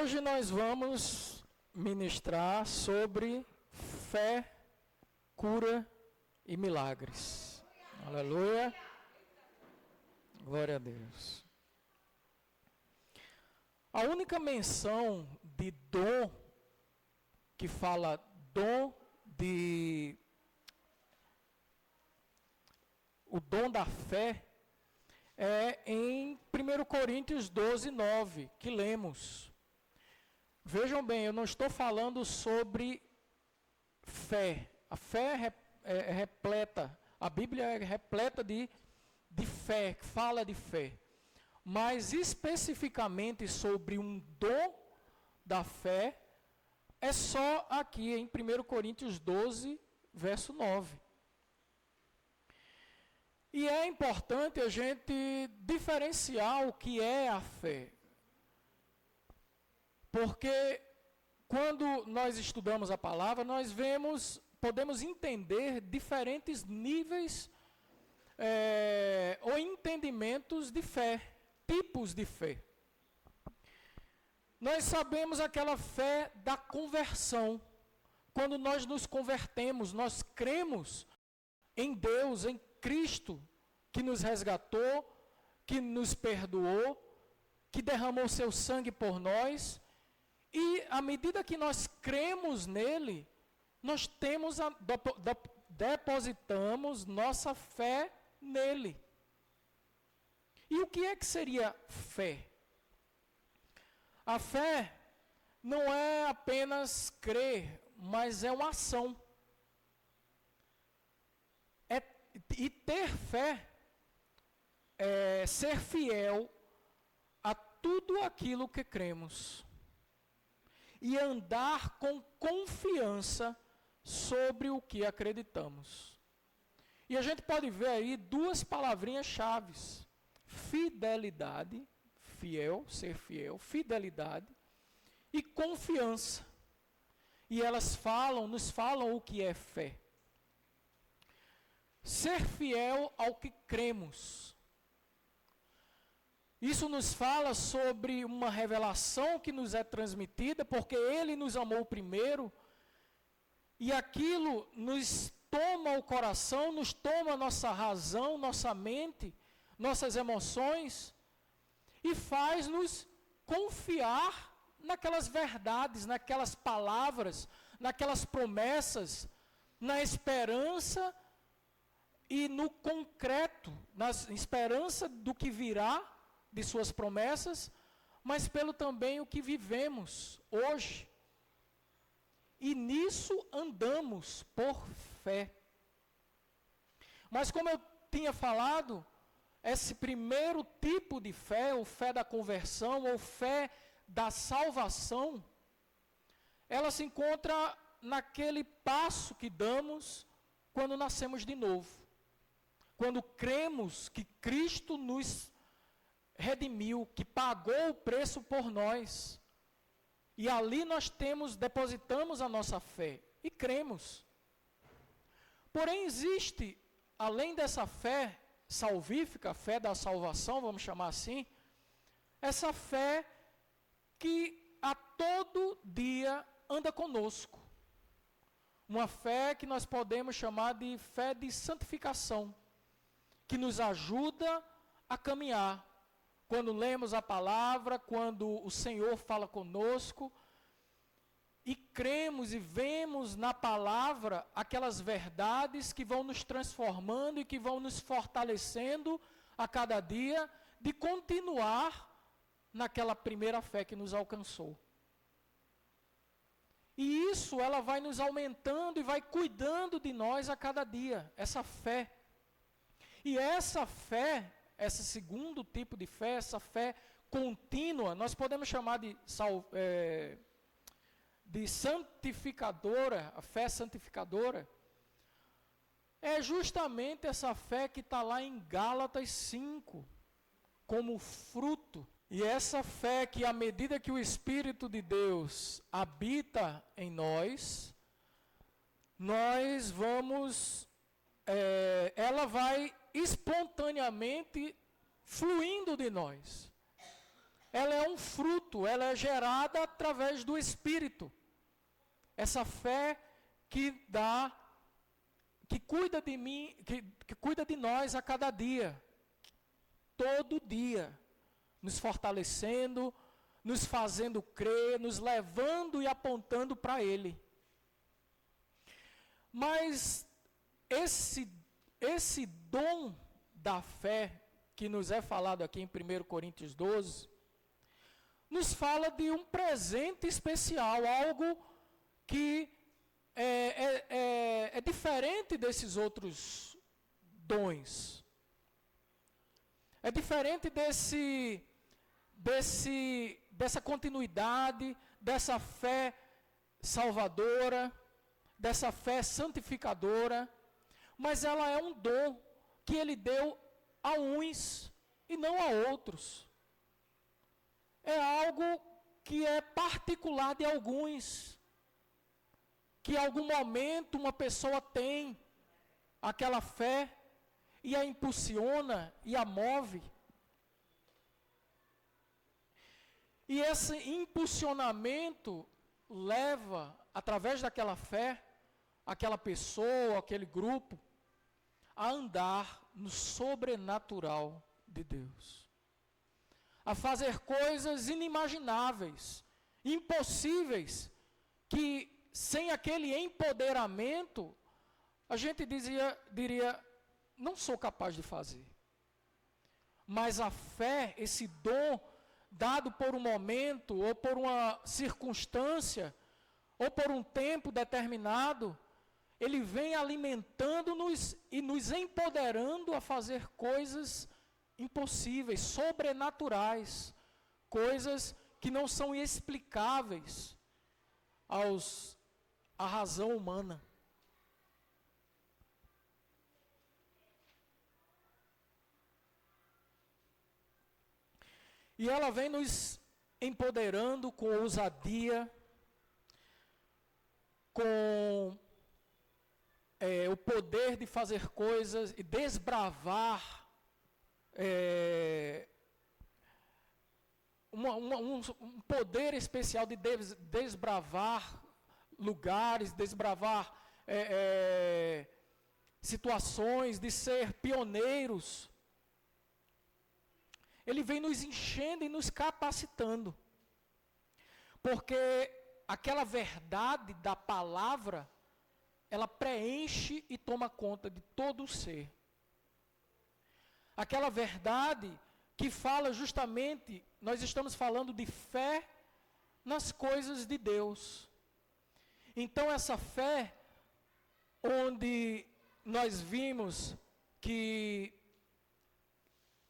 Hoje nós vamos ministrar sobre fé, cura e milagres. Aleluia. Glória a Deus. A única menção de dom, que fala dom de... o dom da fé, é em 1 Coríntios 12, 9, que lemos. Vejam bem, eu não estou falando sobre fé. A fé é repleta, a Bíblia é repleta de fé, fala de fé. Mas especificamente sobre um dom da fé, é só aqui em 1 Coríntios 12, verso 9. E é importante a gente diferenciar o que é a fé. Porque quando nós estudamos a palavra, nós podemos entender diferentes níveis ou entendimentos de fé, tipos de fé. Nós sabemos aquela fé da conversão. Quando nós nos convertemos, nós cremos em Deus, em Cristo, que nos resgatou, que nos perdoou, que derramou seu sangue por nós. E à medida que nós cremos nele, nós depositamos nossa fé nele. E o que é que seria fé? A fé não é apenas crer, mas é uma ação. E ter fé é ser fiel a tudo aquilo que cremos. E andar com confiança sobre o que acreditamos. E a gente pode ver aí duas palavrinhas-chave: fidelidade, fiel, ser fiel, fidelidade e confiança. E elas nos falam o que é fé. Ser fiel ao que cremos. Isso nos fala sobre uma revelação que nos é transmitida, porque Ele nos amou primeiro, e aquilo nos toma o coração, nos toma nossa razão, nossa mente, nossas emoções, e faz-nos confiar naquelas verdades, naquelas palavras, naquelas promessas, na esperança e no concreto, na esperança do que virá de suas promessas, mas pelo também o que vivemos hoje. E nisso andamos por fé. Mas como eu tinha falado, esse primeiro tipo de fé, ou fé da conversão, ou fé da salvação, ela se encontra naquele passo que damos quando nascemos de novo. Quando cremos que Cristo nos redimiu, que pagou o preço por nós. E ali nós depositamos a nossa fé e cremos. Porém existe, além dessa fé salvífica, a fé da salvação, vamos chamar assim, essa fé que a todo dia anda conosco. Uma fé que nós podemos chamar de fé de santificação, que nos ajuda a caminhar. Quando lemos a palavra, quando o Senhor fala conosco, e cremos e vemos na palavra aquelas verdades que vão nos transformando e que vão nos fortalecendo a cada dia, de continuar naquela primeira fé que nos alcançou. E isso, ela vai nos aumentando e vai cuidando de nós a cada dia, essa fé. E essa fé, esse segundo tipo de fé, essa fé contínua, nós podemos chamar de santificadora, a fé santificadora, é justamente essa fé que está lá em Gálatas 5, como fruto. E essa fé que, à medida que o Espírito de Deus habita em nós vamos, ela vai espontaneamente fluindo de nós. ela é um fruto, ela é gerada através do Espírito. Essa fé que cuida de mim, que cuida de nós a cada dia, todo dia, nos fortalecendo, nos fazendo crer, nos levando e apontando para Ele. Mas esse dom da fé, que nos é falado aqui em 1 Coríntios 12, nos fala de um presente especial, algo que é diferente desses outros dons. É diferente dessa continuidade, dessa fé salvadora, dessa fé santificadora, mas ela é um dom que Ele deu a uns e não a outros. É algo que é particular de alguns, que em algum momento uma pessoa tem aquela fé e a impulsiona e a move. E esse impulsionamento leva, através daquela fé, aquela pessoa, aquele grupo, a andar no sobrenatural de Deus. A fazer coisas inimagináveis, impossíveis, que sem aquele empoderamento, a gente diria, não sou capaz de fazer. Mas a fé, esse dom dado por um momento, ou por uma circunstância, ou por um tempo determinado, ele vem alimentando-nos e nos empoderando a fazer coisas impossíveis, sobrenaturais, coisas que não são explicáveis à razão humana. E ela vem nos empoderando com ousadia, com o poder de fazer coisas e desbravar um poder especial de desbravar lugares, desbravar situações, de ser pioneiros. Ele vem nos enchendo e nos capacitando. Porque aquela verdade da palavra, ela preenche e toma conta de todo o ser. Aquela verdade que fala justamente, nós estamos falando de fé nas coisas de Deus. Então essa fé, onde nós vimos que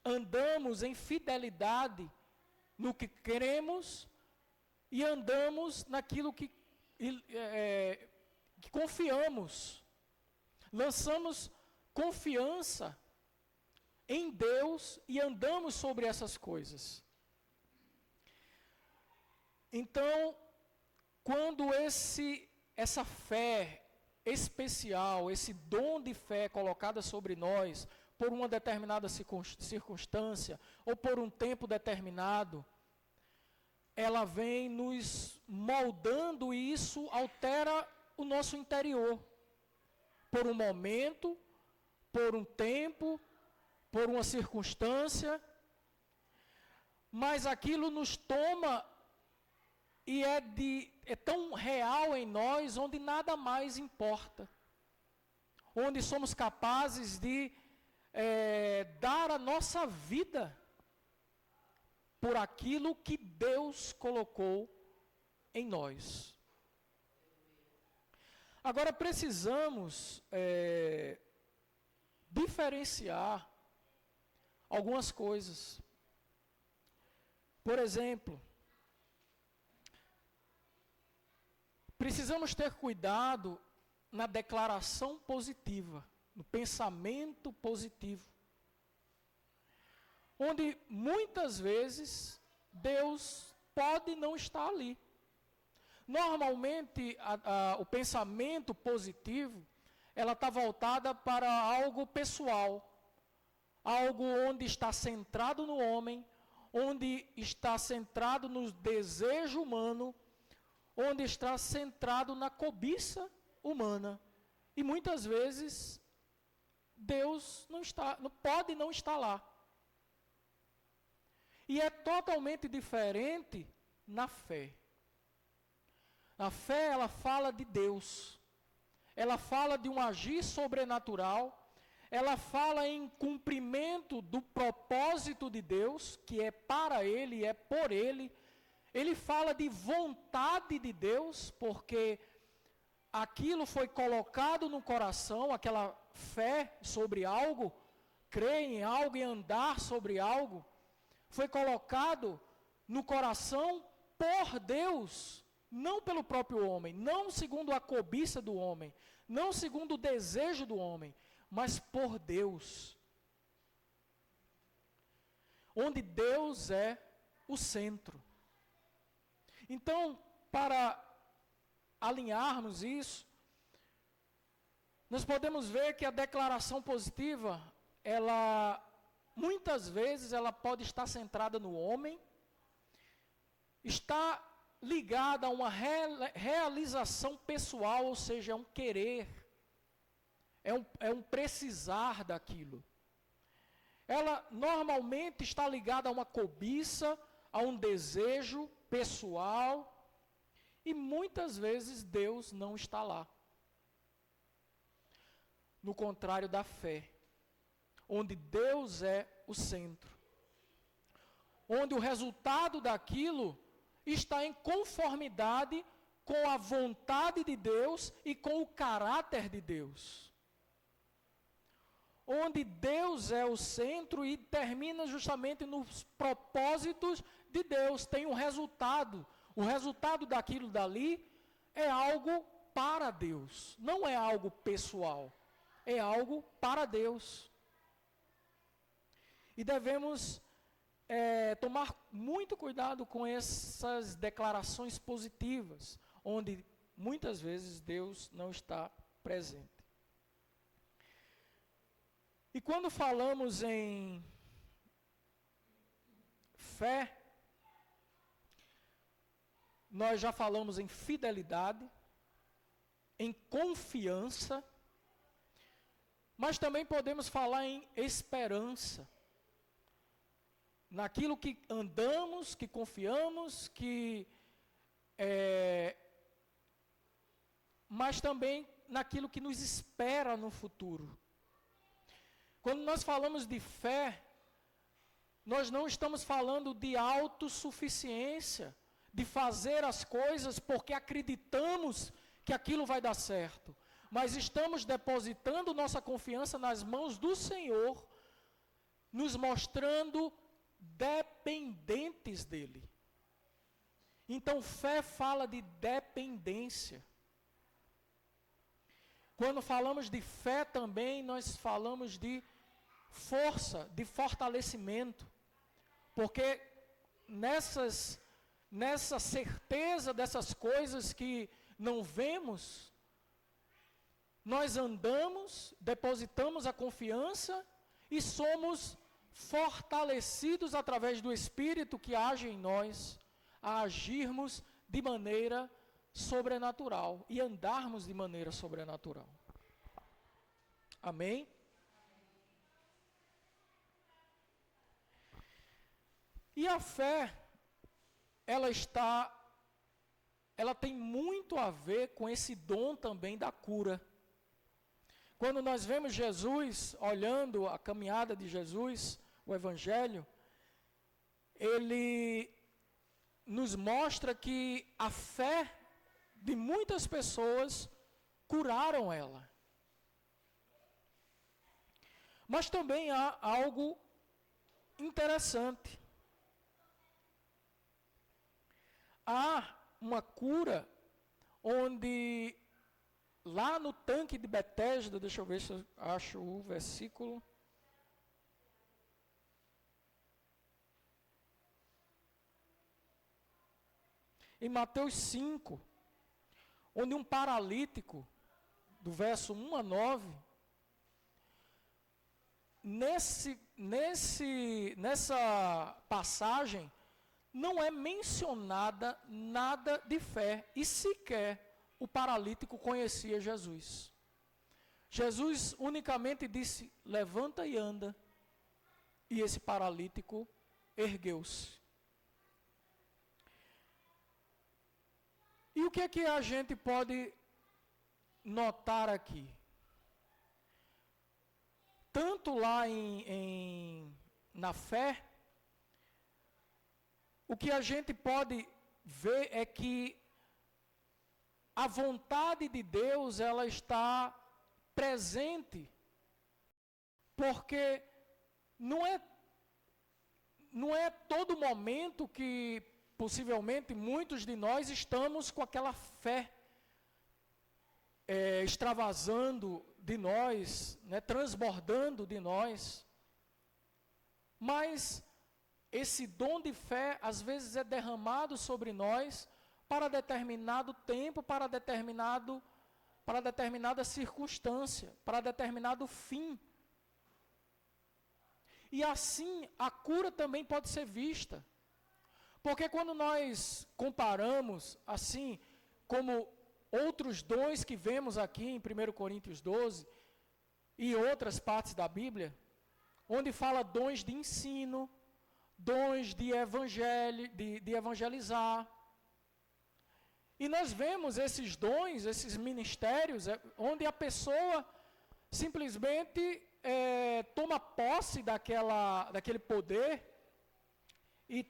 andamos em fidelidade no que cremos e andamos naquilo que confiamos. Lançamos confiança em Deus e andamos sobre essas coisas. Então, quando essa fé especial, esse dom de fé colocada sobre nós, por uma determinada circunstância, ou por um tempo determinado, ela vem nos moldando e isso altera o nosso interior. Por um momento, por um tempo, por uma circunstância, mas aquilo nos toma e é tão real em nós, onde nada mais importa. Onde somos capazes de dar a nossa vida por aquilo que Deus colocou em nós. Agora precisamos diferenciar algumas coisas. Por exemplo, precisamos ter cuidado na declaração positiva, no pensamento positivo, onde muitas vezes Deus pode não estar ali. Normalmente o pensamento positivo, ela está voltada para algo pessoal, algo onde está centrado no homem, onde está centrado no desejo humano, onde está centrado na cobiça humana. E muitas vezes Deus não pode não estar lá. E é totalmente diferente na fé. A fé, ela fala de Deus. Ela fala de um agir sobrenatural. Ela fala em cumprimento do propósito de Deus, que é para Ele, é por Ele. Ele fala de vontade de Deus, porque aquilo foi colocado no coração, aquela fé sobre algo, crer em algo e andar sobre algo, foi colocado no coração por Deus, não pelo próprio homem, não segundo a cobiça do homem, não segundo o desejo do homem, mas por Deus. Onde Deus é o centro. Então, para alinharmos isso, nós podemos ver que a declaração positiva, ela, muitas vezes, ela pode estar centrada no homem, está ligada a uma realização pessoal, ou seja, é um querer, é um precisar daquilo. Ela normalmente está ligada a uma cobiça, a um desejo pessoal, e muitas vezes Deus não está lá. No contrário da fé, onde Deus é o centro. Onde o resultado daquilo está em conformidade com a vontade de Deus e com o caráter de Deus. Onde Deus é o centro e termina justamente nos propósitos de Deus, tem um resultado. O resultado daquilo dali é algo para Deus, não é algo pessoal, é algo para Deus. E devemos tomar muito cuidado com essas declarações positivas, onde muitas vezes Deus não está presente. E quando falamos em fé, nós já falamos em fidelidade, em confiança, mas também podemos falar em esperança. Naquilo que andamos, que confiamos, mas também naquilo que nos espera no futuro. Quando nós falamos de fé, nós não estamos falando de autossuficiência, de fazer as coisas porque acreditamos que aquilo vai dar certo, mas estamos depositando nossa confiança nas mãos do Senhor, nos mostrando dependentes dEle. Então, fé fala de dependência. Quando falamos de fé também, nós falamos de força, de fortalecimento. Porque nessa certeza dessas coisas que não vemos, nós andamos, depositamos a confiança e somos fortalecidos através do Espírito que age em nós, a agirmos de maneira sobrenatural e andarmos de maneira sobrenatural. Amém? E a fé, ela tem muito a ver com esse dom também da cura. Quando nós vemos Jesus, olhando a caminhada de Jesus, o Evangelho, ele nos mostra que a fé de muitas pessoas curaram ela. Mas também há algo interessante. Há uma cura onde, lá no tanque de Betesda, deixa eu ver se eu acho o versículo. Em Mateus 5, onde um paralítico, do verso 1 a 9, nesse nessa passagem, não é mencionada nada de fé, e sequer o paralítico conhecia Jesus. Jesus unicamente disse, levanta e anda, e esse paralítico ergueu-se. E o que é que a gente pode notar aqui? Tanto lá na fé, o que a gente pode ver é que a vontade de Deus, ela está presente, porque não é todo momento que, possivelmente, muitos de nós estamos com aquela fé extravasando de nós, né, transbordando de nós. Mas esse dom de fé, às vezes, é derramado sobre nós para determinado tempo, para determinada circunstância, para determinado fim. E assim, a cura também pode ser vista. Porque quando nós comparamos, assim, como outros dons que vemos aqui em 1 Coríntios 12 e outras partes da Bíblia, onde fala dons de ensino, dons de evangelizar. E nós vemos esses dons, esses ministérios, onde a pessoa simplesmente toma posse daquele poder e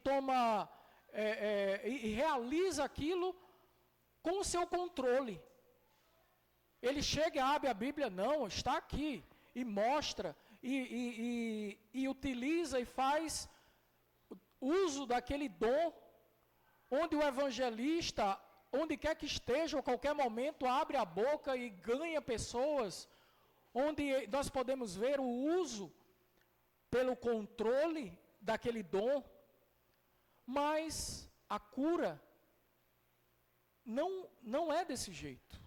e realiza aquilo com o seu controle. Ele chega e abre a Bíblia, não, está aqui, e mostra, e utiliza e faz uso daquele dom, onde o evangelista, onde quer que esteja, a qualquer momento, abre a boca e ganha pessoas, onde nós podemos ver o uso pelo controle daquele dom, mas a cura não é desse jeito.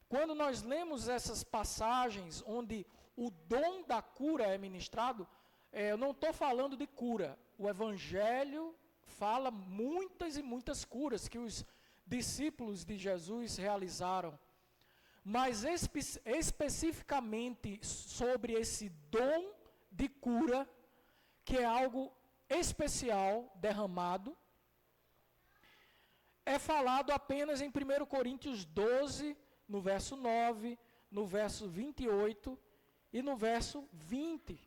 Quando nós lemos essas passagens onde o dom da cura é ministrado, eu não estou falando de cura. O Evangelho fala muitas e muitas curas que os discípulos de Jesus realizaram. Mas especificamente sobre esse dom de cura, que é algo especial, derramado, é falado apenas em 1 Coríntios 12, no verso 9, no verso 28 e no verso 20.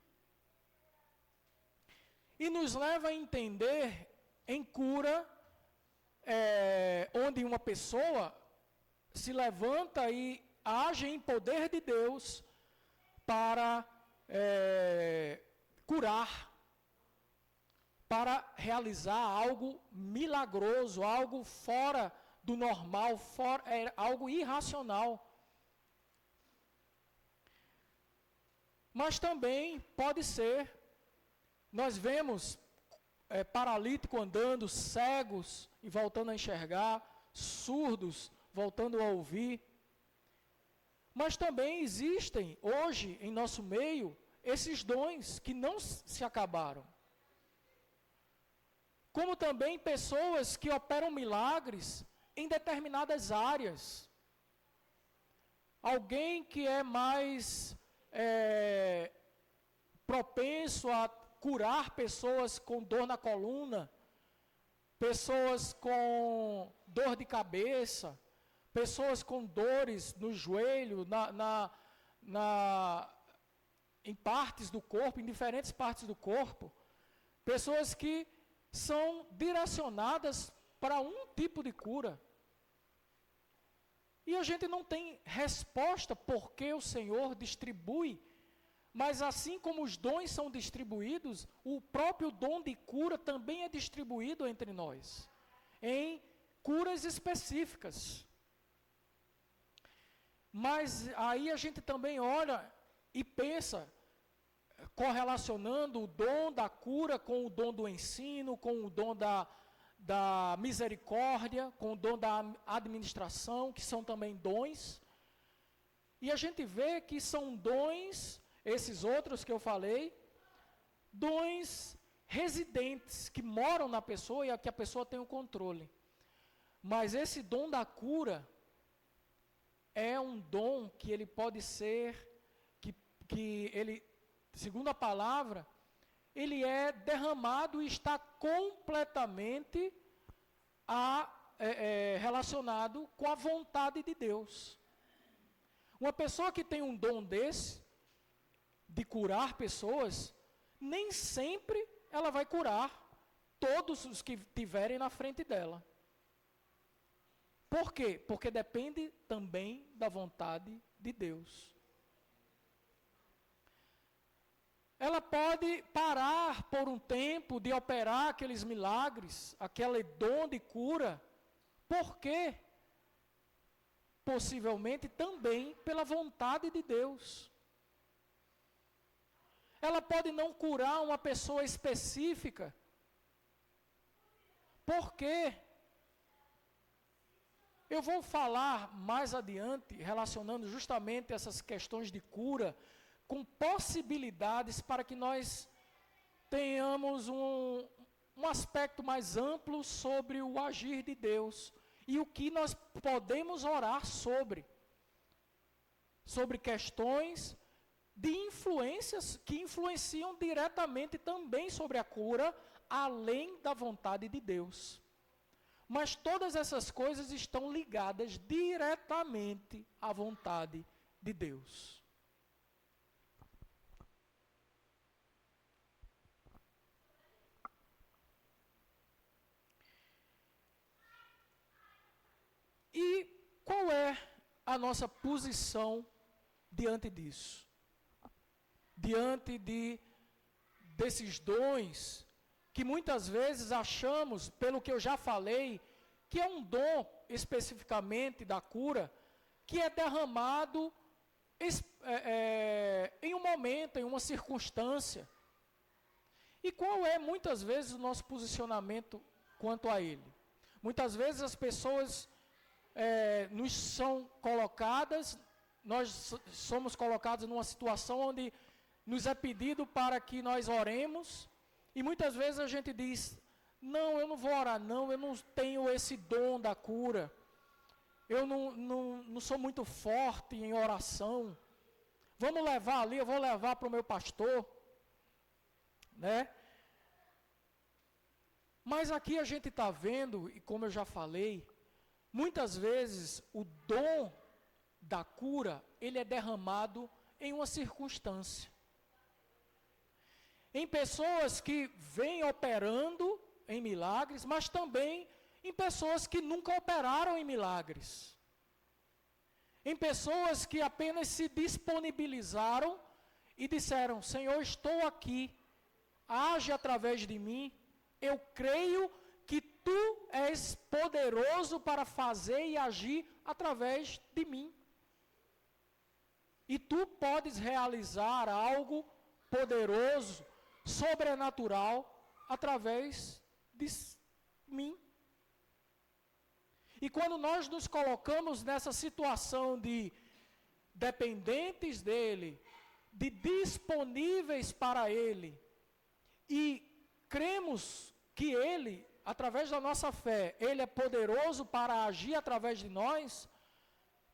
E nos leva a entender em cura, onde uma pessoa se levanta e age em poder de Deus para curar, para realizar algo milagroso, algo fora do normal, algo irracional. Mas também pode ser, nós vemos paralítico andando, cegos e voltando a enxergar, surdos voltando a ouvir. Mas também existem hoje em nosso meio esses dons que não se acabaram. Como também pessoas que operam milagres em determinadas áreas. Alguém que é mais propenso a curar pessoas com dor na coluna, pessoas com dor de cabeça, pessoas com dores no joelho, em partes do corpo, em diferentes partes do corpo, pessoas que são direcionadas para um tipo de cura. E a gente não tem resposta porque o Senhor distribui, mas assim como os dons são distribuídos, o próprio dom de cura também é distribuído entre nós, em curas específicas. Mas aí a gente também olha e pensa, correlacionando o dom da cura com o dom do ensino, com o dom da misericórdia, com o dom da administração, que são também dons. E a gente vê que são dons esses outros que eu falei, dons residentes que moram na pessoa e que a pessoa tem o controle. Mas esse dom da cura é um dom que ele pode ser, que ele, segundo a palavra, ele é derramado e está completamente relacionado com a vontade de Deus. Uma pessoa que tem um dom desse, de curar pessoas, nem sempre ela vai curar todos os que tiverem na frente dela. Por quê? Porque depende também da vontade de Deus. Ela pode parar por um tempo de operar aqueles milagres, aquele dom de cura. Por quê? Possivelmente também pela vontade de Deus. Ela pode não curar uma pessoa específica. Por quê? Eu vou falar mais adiante, relacionando justamente essas questões de cura, com possibilidades para que nós tenhamos um aspecto mais amplo sobre o agir de Deus e o que nós podemos orar sobre questões de influências que influenciam diretamente também sobre a cura, além da vontade de Deus. Mas todas essas coisas estão ligadas diretamente à vontade de Deus. E qual é a nossa posição diante disso? Diante desses dons, que muitas vezes achamos, pelo que eu já falei, que é um dom especificamente da cura, que é derramado em um momento, em uma circunstância. E qual é, muitas vezes, o nosso posicionamento quanto a ele? Muitas vezes as pessoas nos são colocadas, nós somos colocados numa situação onde nos é pedido para que nós oremos, e muitas vezes a gente diz, não, eu não vou orar não, eu não tenho esse dom da cura, eu não sou muito forte em oração, vamos levar ali, eu vou levar para o meu pastor, né? Mas aqui a gente está vendo, e como eu já falei, muitas vezes o dom da cura, ele é derramado em uma circunstância. Em pessoas que vêm operando em milagres, mas também em pessoas que nunca operaram em milagres. Em pessoas que apenas se disponibilizaram e disseram, Senhor, estou aqui, age através de mim, eu creio que Tu és poderoso para fazer e agir através de mim. E Tu podes realizar algo poderoso, sobrenatural, através de mim. E quando nós nos colocamos nessa situação de dependentes dEle, de disponíveis para Ele, e cremos que Ele, através da nossa fé, Ele é poderoso para agir através de nós,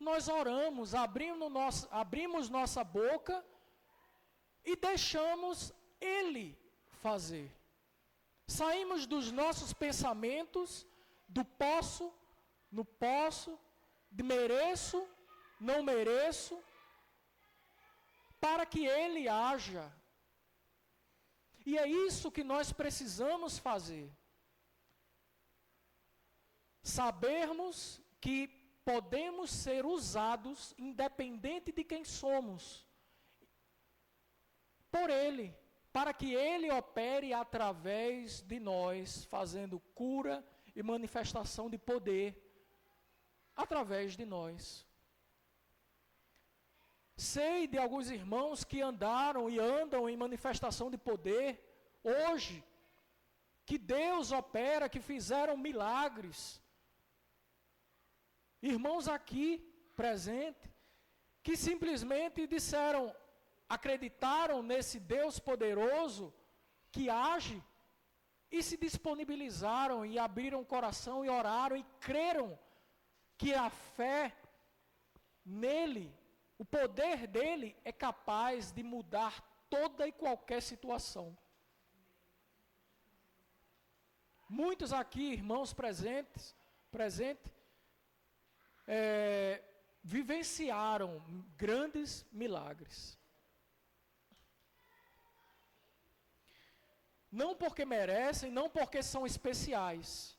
nós oramos, abrimos nossa boca e deixamos Ele fazer. Saímos dos nossos pensamentos, do posso, não posso, de mereço, não mereço, para que Ele haja. E é isso que nós precisamos fazer. Sabermos que podemos ser usados, independente de quem somos, por Ele, para que Ele opere através de nós, fazendo cura e manifestação de poder através de nós. Sei de alguns irmãos que andaram e andam em manifestação de poder hoje, que Deus opera, que fizeram milagres. Irmãos aqui presentes, que simplesmente disseram, acreditaram nesse Deus poderoso que age e se disponibilizaram e abriram o coração e oraram e creram que a fé nele, o poder dele é capaz de mudar toda e qualquer situação. Muitos aqui, irmãos presentes, vivenciaram grandes milagres. Não porque merecem, não porque são especiais,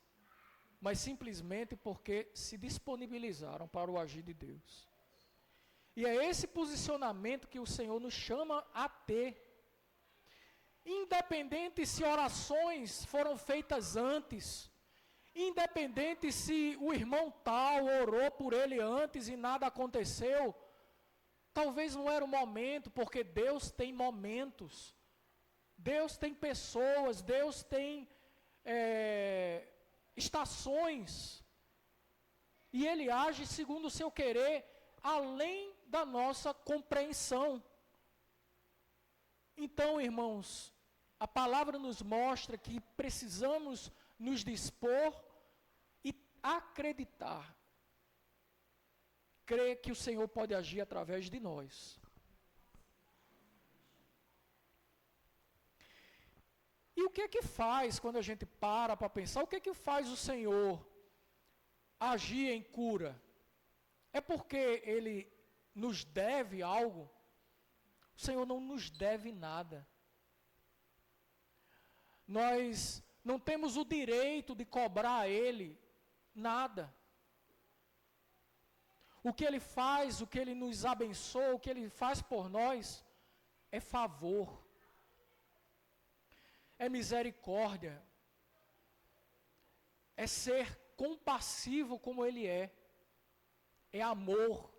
mas simplesmente porque se disponibilizaram para o agir de Deus. E é esse posicionamento que o Senhor nos chama a ter. Independente se orações foram feitas antes, independente se o irmão tal orou por ele antes e nada aconteceu, talvez não era o momento, porque Deus tem momentos, Deus tem pessoas, Deus tem estações, e Ele age segundo o seu querer, além da nossa compreensão. Então, irmãos, a palavra nos mostra que precisamos nos dispor e acreditar, crer que o Senhor pode agir através de nós. E o que é que faz, quando a gente para pensar, o que é que faz o Senhor agir em cura? É porque Ele nos deve algo? O Senhor não nos deve nada. Nós não temos o direito de cobrar a Ele nada. O que Ele faz, o que Ele nos abençoa, o que Ele faz por nós, é favor. É misericórdia, é ser compassivo como Ele é amor.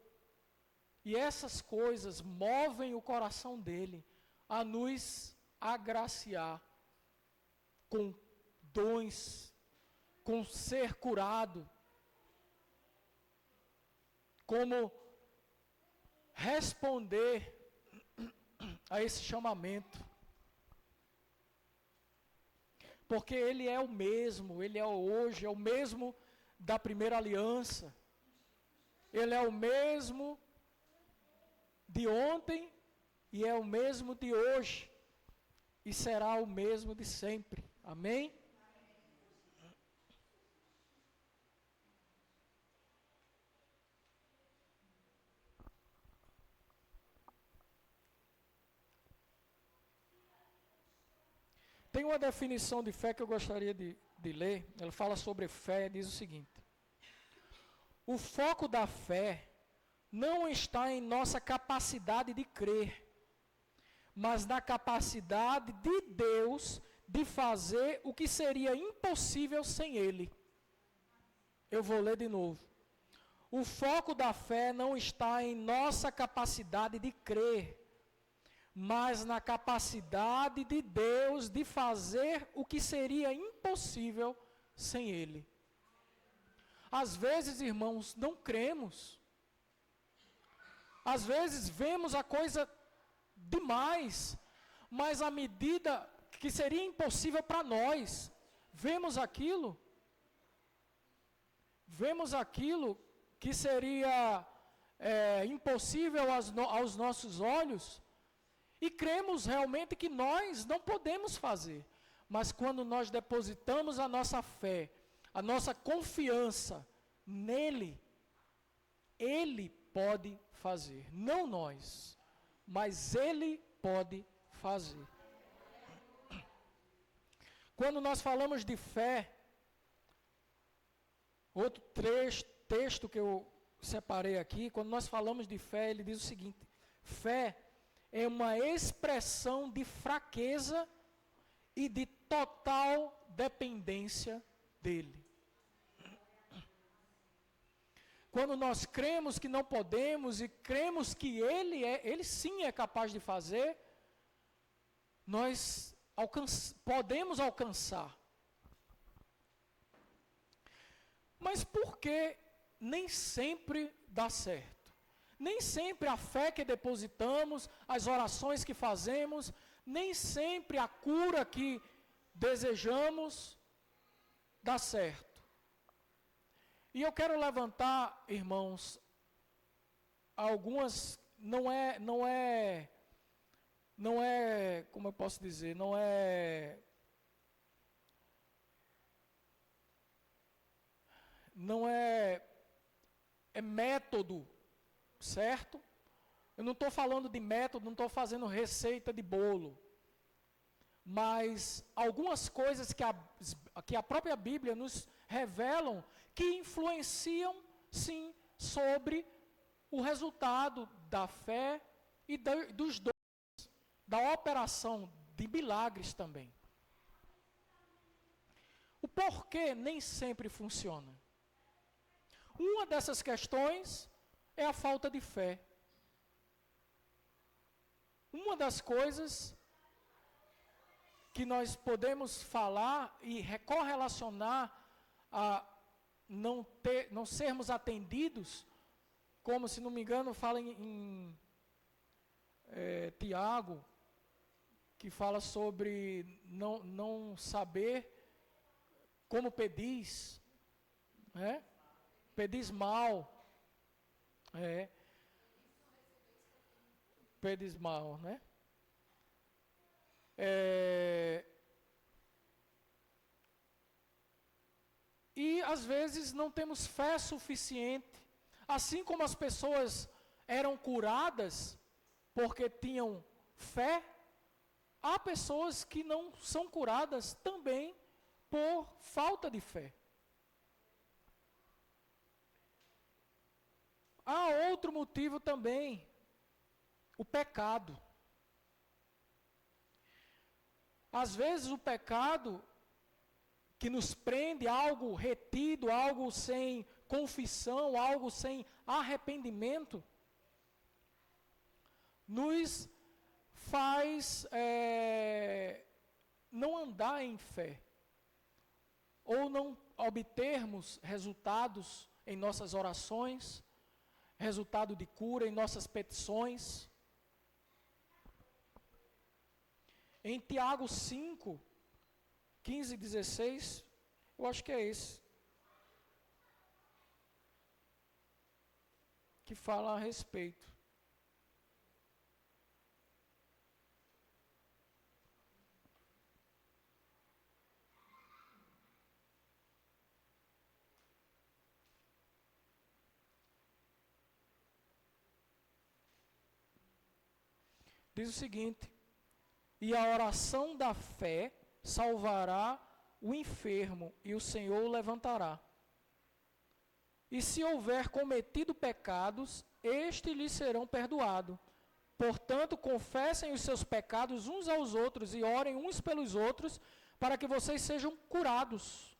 E essas coisas movem o coração dEle a nos agraciar com dons, com ser curado, como responder a esse chamamento. Porque Ele é o mesmo, Ele é hoje, é o mesmo da primeira aliança. Ele é o mesmo de ontem e é o mesmo de hoje. E será o mesmo de sempre. Amém? Tem uma definição de fé que eu gostaria de ler. Ela fala sobre fé e diz o seguinte: o foco da fé não está em nossa capacidade de crer, mas na capacidade de Deus de fazer o que seria impossível sem Ele. Eu vou ler de novo. O foco da fé não está em nossa capacidade de crer, mas na capacidade de Deus de fazer o que seria impossível sem Ele. Às vezes, irmãos, não cremos. Às vezes vemos a coisa demais, mas à medida que seria impossível para nós, vemos aquilo que seria impossível aos nossos olhos, e cremos realmente que nós não podemos fazer. Mas quando nós depositamos a nossa fé, a nossa confiança nele, Ele pode fazer. Não nós, mas Ele pode fazer. Quando nós falamos de fé, outro texto que eu separei aqui, quando nós falamos de fé, ele diz o seguinte: fé é uma expressão de fraqueza e de total dependência dele. Quando nós cremos que não podemos e cremos que Ele sim é capaz de fazer, nós podemos alcançar. Mas por que nem sempre dá certo? nem sempre a fé que depositamos, as orações que fazemos, nem sempre a cura que desejamos dá certo. E eu quero levantar, irmãos, algumas, não é, como eu posso dizer, não é método, certo? Eu não estou falando de método, não estou fazendo receita de bolo. Mas algumas coisas que a própria Bíblia nos revelam que influenciam, sim, sobre o resultado da fé e dos dons, da operação de milagres também. O porquê nem sempre funciona. Uma dessas questões é a falta de fé. Uma das coisas que nós podemos falar e correlacionar a não sermos atendidos, como, se não me engano, fala em Tiago, que fala sobre não saber como pedis, né? Pedis mal, pedis mal, né? E às vezes não temos fé suficiente, assim como as pessoas eram curadas porque tinham fé, há pessoas que não são curadas também por falta de fé. Há outro motivo também, o pecado. Às vezes o pecado que nos prende, algo retido, algo sem confissão, algo sem arrependimento, nos faz não andar em fé, ou não obtermos resultados em nossas orações, resultado de cura em nossas petições. Em Tiago 5, 15 e 16, eu acho que é esse, que fala a respeito. Diz o seguinte: e a oração da fé salvará o enfermo, e o Senhor o levantará. E se houver cometido pecados, estes lhes serão perdoados. Portanto, confessem os seus pecados uns aos outros e orem uns pelos outros, para que vocês sejam curados.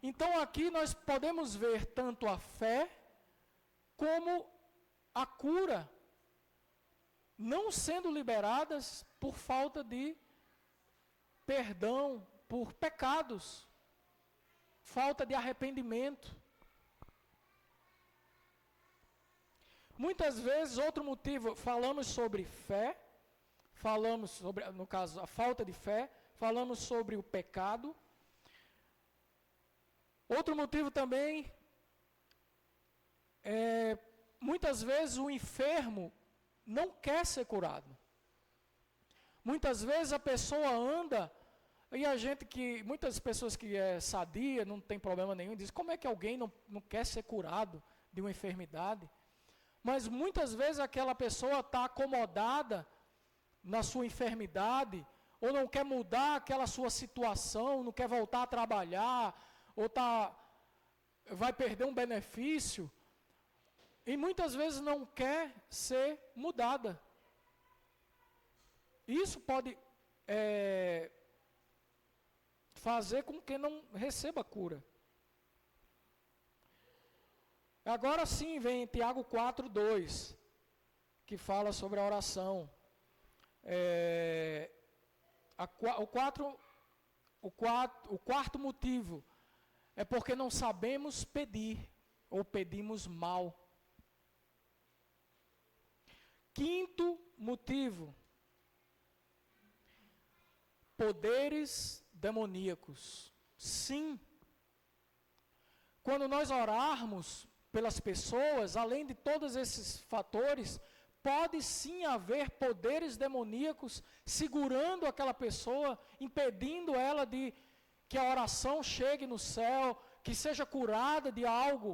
Então aqui nós podemos ver tanto a fé como a cura não sendo liberadas por falta de perdão, por pecados, falta de arrependimento. Muitas vezes, outro motivo, falamos sobre fé, falamos sobre, no caso, a falta de fé, falamos sobre o pecado. Outro motivo também muitas vezes o enfermo não quer ser curado. Muitas vezes a pessoa anda, e muitas pessoas que é sadia, não tem problema nenhum, dizem, como é que alguém não quer ser curado de uma enfermidade? Mas muitas vezes aquela pessoa está acomodada na sua enfermidade, ou não quer mudar aquela sua situação, não quer voltar a trabalhar, ou vai perder um benefício, e muitas vezes não quer ser mudada. Isso pode fazer com que não receba cura. Agora sim vem Tiago 4:2, que fala sobre a oração. O quarto motivo é porque não sabemos pedir, ou pedimos mal. Quinto motivo: poderes demoníacos. Sim, quando nós orarmos pelas pessoas, além de todos esses fatores, pode sim haver poderes demoníacos segurando aquela pessoa, impedindo ela de que a oração chegue no céu, que seja curada de algo.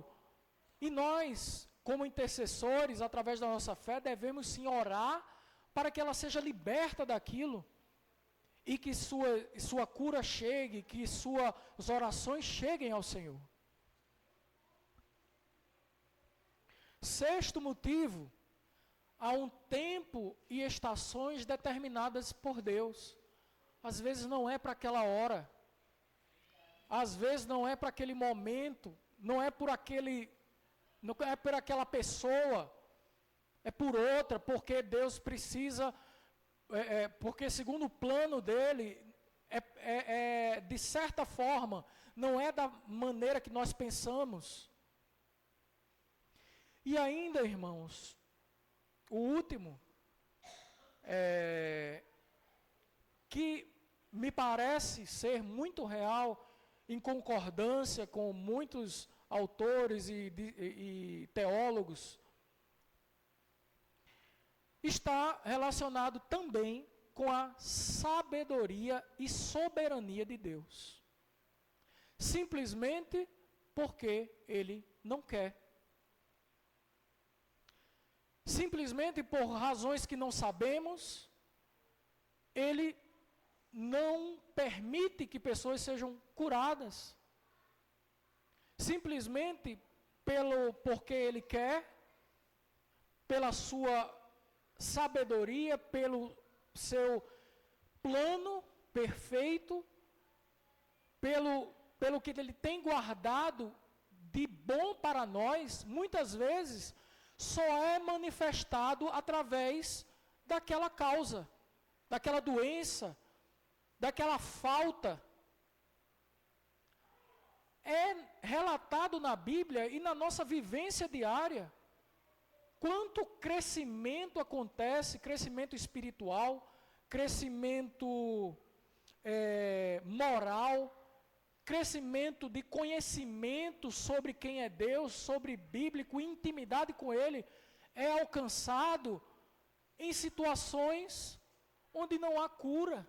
E nós, como intercessores, através da nossa fé, devemos sim orar para que ela seja liberta daquilo e que sua cura chegue, que suas orações cheguem ao Senhor. Sexto motivo: há um tempo e estações determinadas por Deus. Às vezes não é para aquela hora, às vezes não é para aquele momento, não é por aquela pessoa, é por outra, porque Deus precisa, porque segundo o plano dele, de certa forma, não é da maneira que nós pensamos. E ainda, irmãos, o último, que me parece ser muito real, em concordância com muitos autores e teólogos, está relacionado também com a sabedoria e soberania de Deus. Simplesmente porque Ele não quer. Simplesmente por razões que não sabemos, Ele não permite que pessoas sejam curadas. Simplesmente porque Ele quer, pela sua sabedoria, pelo seu plano perfeito, pelo que Ele tem guardado de bom para nós, muitas vezes só é manifestado através daquela causa, daquela doença, daquela falta. É relatado na Bíblia e na nossa vivência diária quanto crescimento acontece, crescimento espiritual, crescimento moral, crescimento de conhecimento sobre quem é Deus, sobre bíblico, intimidade com Ele, é alcançado em situações onde não há cura,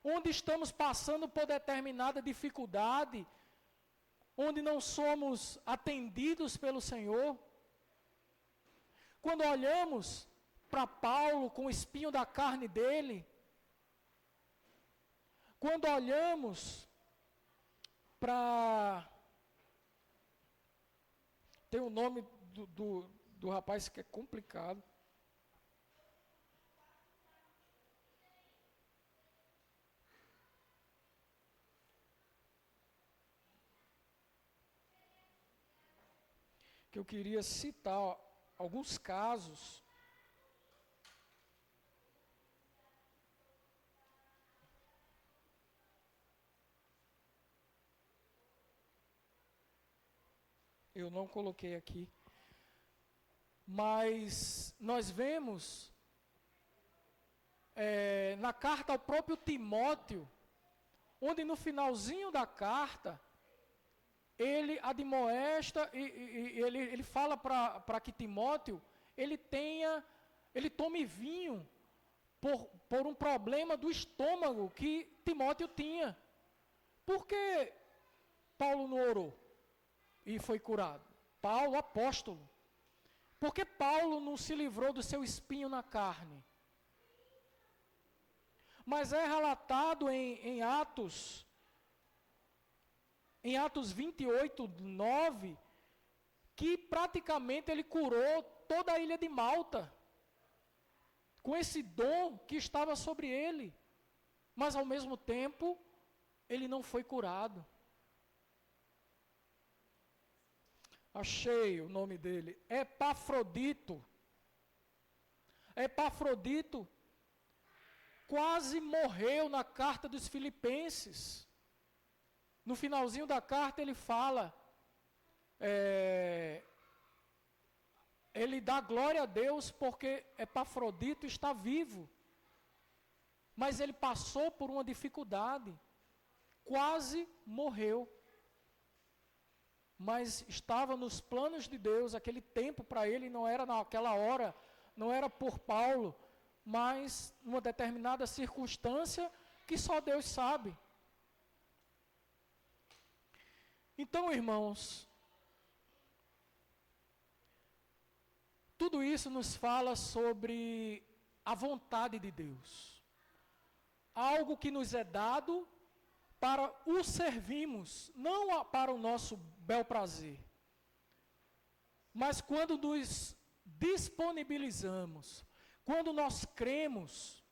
onde estamos passando por determinada dificuldade, onde não somos atendidos pelo Senhor. Quando olhamos para Paulo com o espinho da carne dele, quando olhamos para... Tem o nome do rapaz que é complicado. Que eu queria citar alguns casos. Eu não coloquei aqui. Mas nós vemos na carta ao próprio Timóteo, onde no finalzinho da carta, ele admoesta e ele fala para que Timóteo, ele tome vinho por um problema do estômago que Timóteo tinha. Por que Paulo não orou e foi curado? Paulo, apóstolo. Por que Paulo não se livrou do seu espinho na carne? Mas é relatado em Atos 28, 9, que praticamente ele curou toda a ilha de Malta, com esse dom que estava sobre ele, mas ao mesmo tempo, ele não foi curado. Achei o nome dele, Epafrodito. Epafrodito quase morreu na carta dos Filipenses. No finalzinho da carta ele fala, ele dá glória a Deus porque Epafrodito está vivo. Mas ele passou por uma dificuldade, quase morreu. Mas estava nos planos de Deus, aquele tempo para ele não era naquela hora, não era por Paulo, mas numa determinada circunstância que só Deus sabe. Então, irmãos, tudo isso nos fala sobre a vontade de Deus. Algo que nos é dado para o servirmos, não para o nosso bel prazer. Mas quando nos disponibilizamos, quando nós cremos,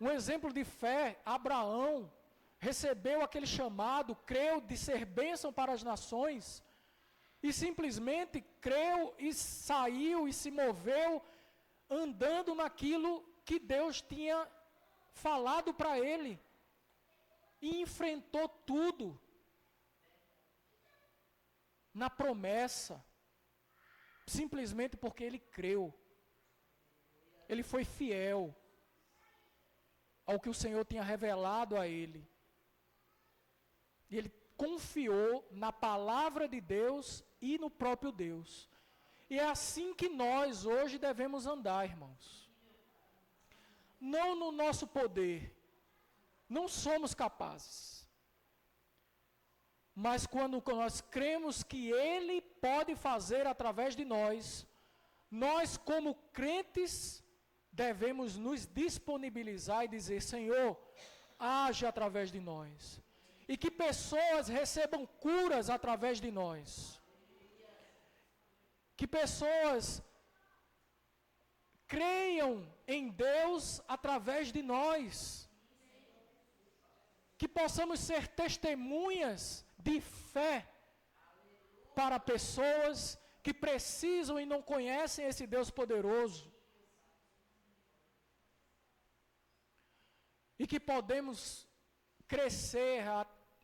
um exemplo de fé, Abraão recebeu aquele chamado, creu de ser bênção para as nações, e simplesmente creu e saiu e se moveu, andando naquilo que Deus tinha falado para ele, e enfrentou tudo, na promessa, simplesmente porque ele creu, ele foi fiel ao que o Senhor tinha revelado a ele, e ele confiou na palavra de Deus e no próprio Deus. E é assim que nós hoje devemos andar, irmãos. Não no nosso poder, não somos capazes. Mas quando nós cremos que Ele pode fazer através de nós, nós como crentes devemos nos disponibilizar e dizer: Senhor, age através de nós. E que pessoas recebam curas através de nós. Que pessoas creiam em Deus através de nós. Que possamos ser testemunhas de fé para pessoas que precisam e não conhecem esse Deus poderoso. E que podemos crescer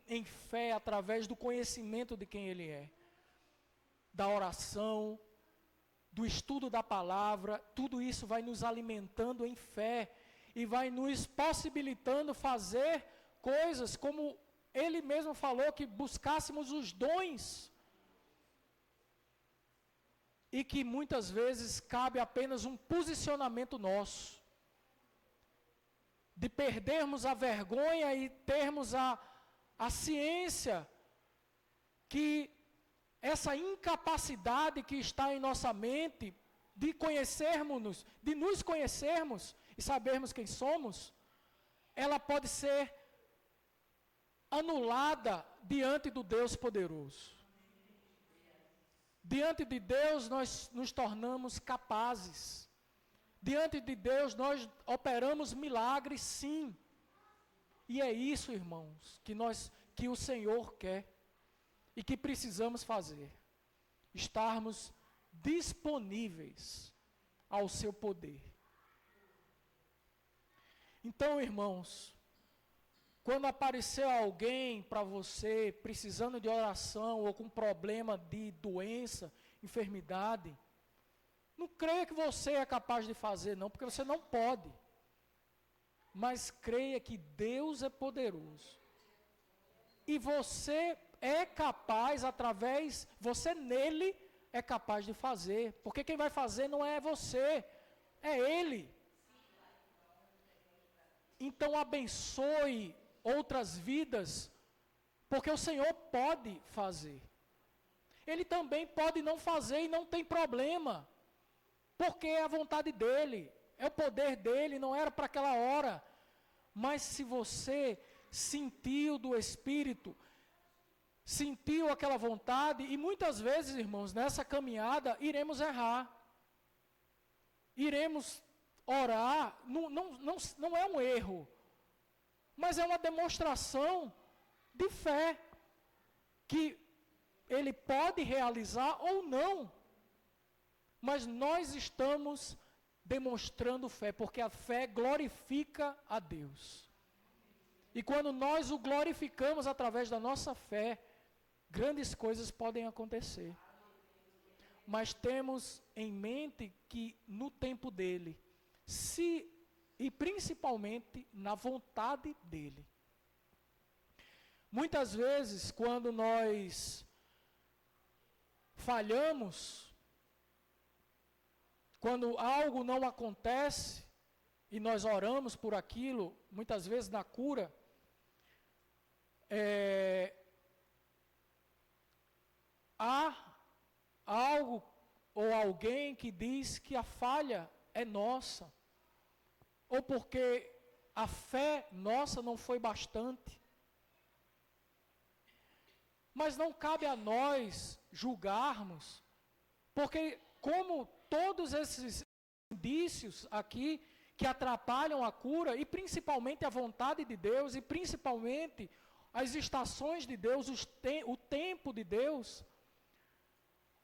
em fé através do conhecimento de quem Ele é. Da oração, do estudo da palavra, tudo isso vai nos alimentando em fé e vai nos possibilitando fazer coisas como Ele mesmo falou, que buscássemos os dons. E que muitas vezes cabe apenas um posicionamento nosso. De perdermos a vergonha e termos a ciência que essa incapacidade que está em nossa mente de conhecermos, de nos conhecermos e sabermos quem somos, ela pode ser anulada diante do Deus poderoso. Diante de Deus nós nos tornamos capazes. Diante de Deus nós operamos milagres, sim. E é isso, irmãos, que o Senhor quer e que precisamos fazer. Estarmos disponíveis ao seu poder. Então, irmãos, quando aparecer alguém para você precisando de oração ou com problema de doença, enfermidade, não creia que você é capaz de fazer, não, porque você não pode. Mas creia que Deus é poderoso. E você é capaz, você nele é capaz de fazer. Porque quem vai fazer não é você, é Ele. Então abençoe outras vidas, porque o Senhor pode fazer. Ele também pode não fazer e não tem problema. Porque é a vontade dEle, é o poder dEle, não era para aquela hora. Mas se você sentiu do Espírito, sentiu aquela vontade, e muitas vezes, irmãos, nessa caminhada, iremos errar. Iremos orar, não é um erro, mas é uma demonstração de fé, que Ele pode realizar ou não. Mas nós estamos demonstrando fé, porque a fé glorifica a Deus. E quando nós o glorificamos através da nossa fé, grandes coisas podem acontecer. mas temos em mente que no tempo dele, e principalmente na vontade dele. Muitas vezes, quando nós falhamos, quando algo não acontece, e nós oramos por aquilo, muitas vezes na cura, há algo ou alguém que diz que a falha é nossa, ou porque a fé nossa não foi bastante. Mas não cabe a nós julgarmos, porque como todos esses indícios aqui que atrapalham a cura, e principalmente a vontade de Deus, e principalmente as estações de Deus, o tempo de Deus,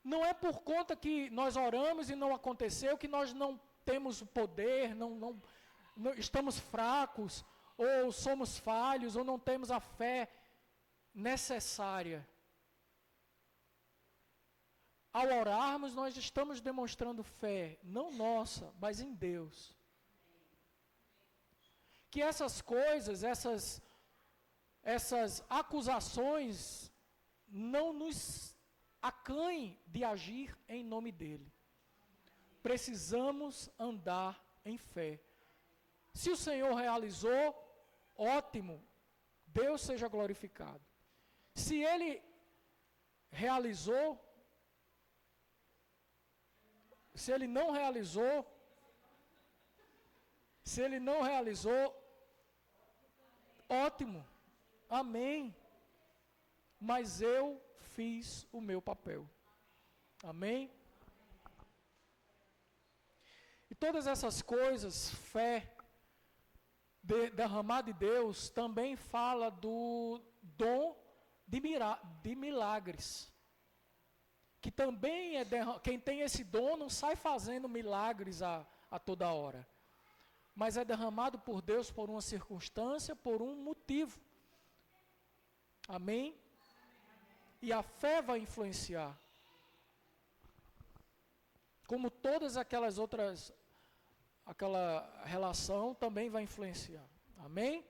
não é por conta que nós oramos e não aconteceu, que nós não temos o poder, não estamos fracos, ou somos falhos, ou não temos a fé necessária. Ao orarmos, nós estamos demonstrando fé, não nossa, mas em Deus. Que essas coisas, essas acusações, não nos acanhem de agir em nome dEle. Precisamos andar em fé. Se o Senhor realizou, ótimo, Deus seja glorificado. Se Ele realizou, se Ele não realizou, ótimo, amém. Mas eu fiz o meu papel, amém? E todas essas coisas, fé, derramar de Deus, também fala do dom de milagres. Que também quem tem esse dom não sai fazendo milagres a toda hora. Mas é derramado por Deus por uma circunstância, por um motivo. Amém? E a fé vai influenciar. Como todas aquelas outras, aquela relação também vai influenciar. Amém?